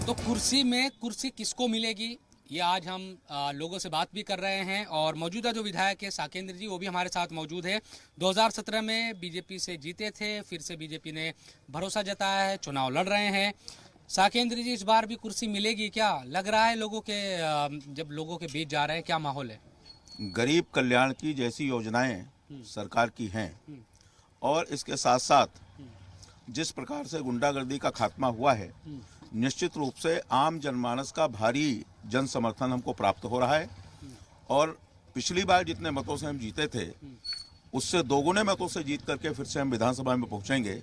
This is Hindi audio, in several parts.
तो कुर्सी किसको मिलेगी, ये आज हम लोगों से बात भी कर रहे हैं। और मौजूदा जो विधायक है साकेंद्र जी, वो भी हमारे साथ मौजूद है। 2017 में बीजेपी से जीते थे, फिर से बीजेपी ने भरोसा जताया है, चुनाव लड़ रहे हैं। साकेंद्र जी, इस बार भी कुर्सी मिलेगी क्या लग रहा है लोगों के, जब लोगों के बीच जा रहे हैं, क्या माहौल है? गरीब कल्याण की जैसी योजनाएं सरकार की हैं और इसके साथ साथ जिस प्रकार से गुंडागर्दी का खात्मा हुआ है, निश्चित रूप से आम जनमानस का भारी जन समर्थन हमको प्राप्त हो रहा है। और पिछली बार जितने मतों से हम जीते थे, उससे दोगुने मतों से जीत करके फिर से हम विधानसभा में पहुंचेंगे,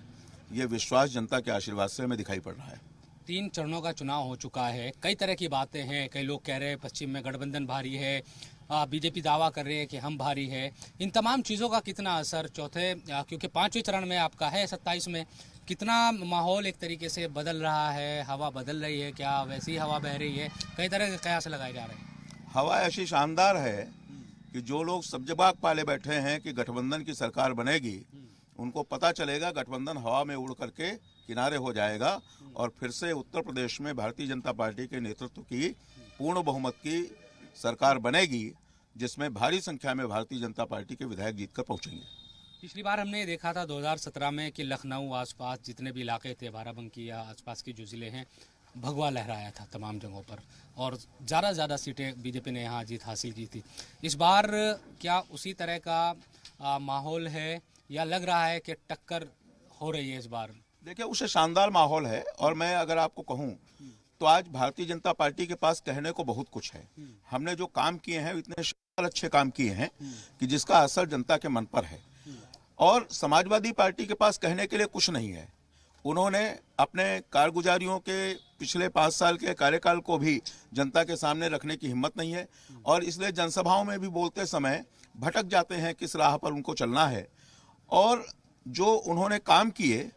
ये विश्वास जनता के आशीर्वाद से हमें दिखाई पड़ रहा है। 3 चरणों का चुनाव हो चुका है, कई तरह की बातें हैं। कई लोग कह रहे हैं पश्चिम में गठबंधन भारी है, बीजेपी दावा कर रही है कि हम भारी है। इन तमाम चीज़ों का कितना असर चौथे, क्योंकि 5वें चरण में आपका है 27 में, कितना माहौल एक तरीके से बदल रहा है, हवा बदल रही है, क्या वैसी हवा बह रही है? कई तरह के कयास लगाए जा रहे हैं। हवा ऐसी शानदार है कि जो लोग सब्जबाग पाले बैठे हैं कि गठबंधन की सरकार बनेगी, उनको पता चलेगा गठबंधन हवा में उड़ करके किनारे हो जाएगा और फिर से उत्तर प्रदेश में भारतीय जनता पार्टी के नेतृत्व की पूर्ण बहुमत की सरकार बनेगी, जिसमें भारी संख्या में भारतीय जनता पार्टी के विधायक जीतकर पहुंचेंगे। पिछली बार हमने देखा था 2017 में कि लखनऊ आसपास जितने भी इलाके थे, बाराबंकी या आसपास के जो ज़िले हैं, भगवा लहराया था तमाम जगहों पर और ज़्यादा सीटें बीजेपी ने यहाँ जीत हासिल की थी। इस बार क्या उसी तरह का माहौल है या लग रहा है कि टक्कर हो रही है इस बार? देखिए, उसे शानदार माहौल है। और मैं अगर आपको कहूं तो आज भारतीय जनता पार्टी के पास कहने को बहुत कुछ है। हमने जो काम किए हैं, इतने अच्छे काम किए हैं कि जिसका असर जनता के मन पर है। और समाजवादी पार्टी के पास कहने के लिए कुछ नहीं है। उन्होंने अपने कारगुजारियों के पिछले 5 साल के कार्यकाल को भी जनता के सामने रखने की हिम्मत नहीं है और इसलिए जनसभाओं में भी बोलते समय भटक जाते हैं किस राह पर उनको चलना है। और जो उन्होंने काम किए,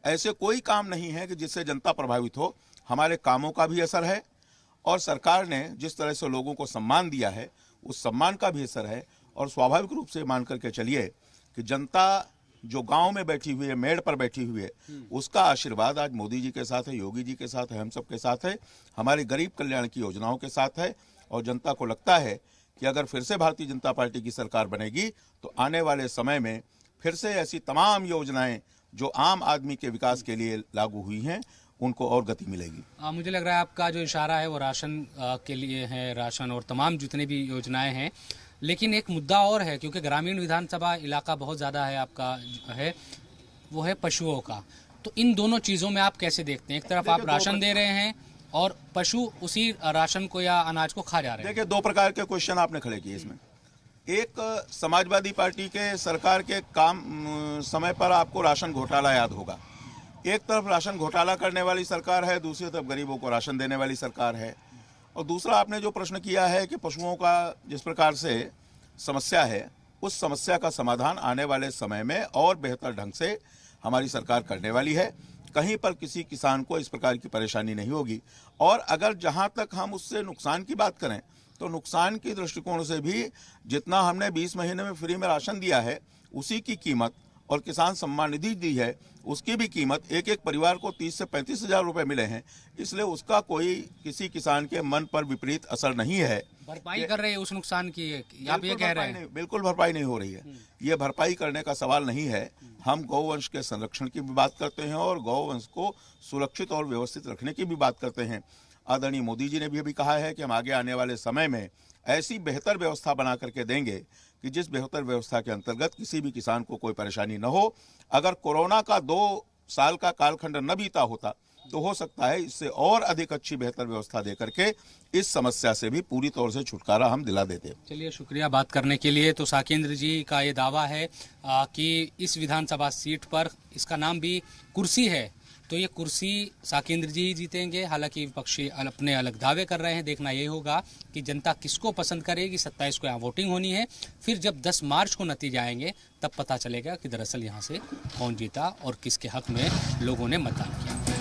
ऐसे कोई काम नहीं है कि जिससे जनता प्रभावित हो। हमारे कामों का भी असर है और सरकार ने जिस तरह से लोगों को सम्मान दिया है, उस सम्मान का भी असर है। और स्वाभाविक रूप से मान करके चलिए कि जनता जो गांव में बैठी हुई है, मेड़ पर बैठी हुई है, उसका आशीर्वाद आज मोदी जी के साथ है, योगी जी के साथ है, हम सब के साथ है, हमारी गरीब कल्याण की योजनाओं के साथ है। और जनता को लगता है कि अगर फिर से भारतीय जनता पार्टी की सरकार बनेगी तो आने वाले समय में फिर से ऐसी तमाम योजनाएं जो आम आदमी के विकास के लिए लागू हुई हैं, उनको और गति मिलेगी। मुझे लग रहा है आपका जो इशारा है वो राशन के लिए है, राशन और तमाम जितनी भी योजनाएं हैं। लेकिन एक मुद्दा और है, क्योंकि ग्रामीण विधानसभा इलाका बहुत ज़्यादा है आपका है, वो है पशुओं का। तो इन दोनों चीज़ों में आप कैसे देखते हैं? एक तरफ आप राशन दे रहे हैं और पशु उसी राशन को या अनाज को खा जा रहे हैं। देखिए, 2 प्रकार के क्वेश्चन आपने खड़े किए इसमें। एक, समाजवादी पार्टी के सरकार के काम समय पर आपको राशन घोटाला याद होगा। एक तरफ राशन घोटाला करने वाली सरकार है, दूसरी तरफ गरीबों को राशन देने वाली सरकार है। और दूसरा आपने जो प्रश्न किया है कि पशुओं का जिस प्रकार से समस्या है, उस समस्या का समाधान आने वाले समय में और बेहतर ढंग से हमारी सरकार करने वाली है। कहीं पर किसी किसान को इस प्रकार की परेशानी नहीं होगी। और अगर जहां तक हम उससे नुकसान की बात करें तो नुकसान की दृष्टिकोण से भी जितना हमने 20 महीने में फ्री में राशन दिया है, उसी की कीमत और किसान सम्मान निधि दी है, उसकी भी कीमत एक परिवार को 30 से 35 हज़ार रुपये मिले हैं। इसलिए उसका कोई किसी किसान के मन पर विपरीत असर नहीं है। भरपाई कर रहे हैं उस नुकसान की, आप ये कह रहे हैं? बिल्कुल भरपाई नहीं हो रही है। ये भरपाई करने का सवाल नहीं है। हम गौवंश के संरक्षण की भी बात करते हैं और गौवंश को सुरक्षित और व्यवस्थित रखने की भी बात करते हैं। आदरणीय मोदी जी ने भी अभी कहा है कि हम आगे आने वाले समय में ऐसी बेहतर व्यवस्था बना करके देंगे कि जिस बेहतर व्यवस्था के अंतर्गत किसी भी किसान को कोई परेशानी न हो। अगर कोरोना का 2 साल का कालखंड न बीता होता तो हो सकता है इससे और अधिक अच्छी बेहतर व्यवस्था दे करके इस समस्या से भी पूरी तौर से छुटकारा हम दिला देते। चलिए, शुक्रिया बात करने के लिए। तो साकेंद्र जी का ये दावा है कि इस विधानसभा सीट पर, इसका नाम भी कुर्सी है, तो ये कुर्सी साकेंद्र जी जीतेंगे। हालांकि विपक्षी अपने अलग दावे कर रहे हैं। देखना ये होगा कि जनता किसको पसंद करेगी। 27 को यहाँ वोटिंग होनी है, फिर जब 10 मार्च को नतीजे आएंगे तब पता चलेगा कि दरअसल यहाँ से कौन जीता और किसके हक में लोगों ने मतदान किया।